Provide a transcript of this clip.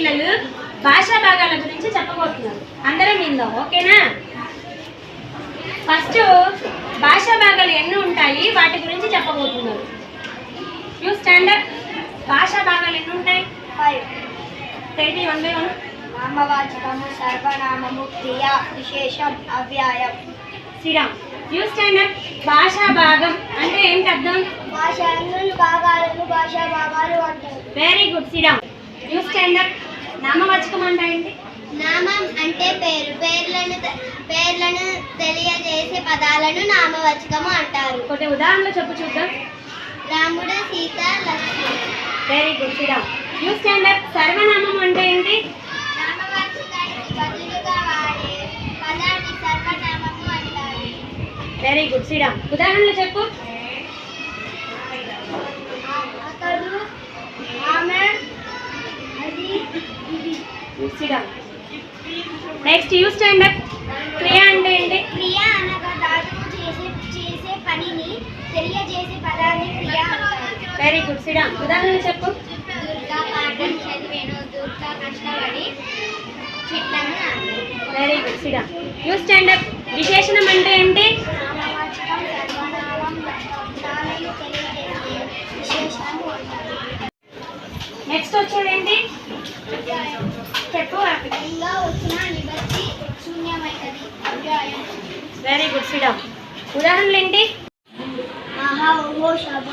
పిల్లలు భాషా భాగాల గురించి చెప్పబోతున్నారు. అందరం విందాం, ఓకేనా? ఫస్ట్ భాషా భాగాలు ఎన్ని ఉంటాయి వాటి గురించి చెప్పబోతున్నారు. You standard. భాషా భాగాలు ఎన్ని ఉంటాయి? 5. తెలిపి 1 by 1. నామవాచకము, సర్వనామము, క్రియ, విశేషం, అవ్యయం. శ్రీరామ్. You standard. భాషా భాగం అంటే ఏంటి అర్థం? భాషలను భాగాలను భాషా భాగాలు అంటారు. Very good Sriram. You standard. నామవాచకం అంటే ఏంటి? నామం అంటే పేరు. పేర్లను తెలియజేసే పదాలను నామవాచకము అంటారు. కొన్ని ఉదాహరణలు చెప్పు చూద్దాం. రాముడు, Sita, Lakshmi. Very good Sriram. You standard. సర్వనామం అంటే ఏంటి? నామవాచకానికి బదులుగా వాడే పదాన్ని సర్వనామము అంటారు. Very good Sriram. ఉదాహరణలు చెప్పు. అతడు, ఆమె, అది, ఇది. శ్రీరామ్. Next you standard. క్రియ అంటే ఏంటి? క్రియ అనగా ధాతువు చేసే పనిని తెలియజేసే పదాన్ని క్రియ అంటారు. Very good Sriram. ఉదాహరణలు చెప్పు. దుర్గా పాఠం చదివాను, దుర్గా కష్టపడి చెట్లను నాటాను. Very good Sriram. You standard. విశేషణం అంటే ఏంటి? నామవాచకం, సర్వనామం, లక్షణాలను తెలియజేసే విశేషణము అంటారు. నెక్స్ట్ వచ్చేదేంటి చెప్పు. ఇలా వచ్చిన నిబద్ధి శూన్యమైనది, అవ్యయం. Very good Sriram. ఉదాహరణలు ఏంటి? ఆహా, ఓహో, శభ.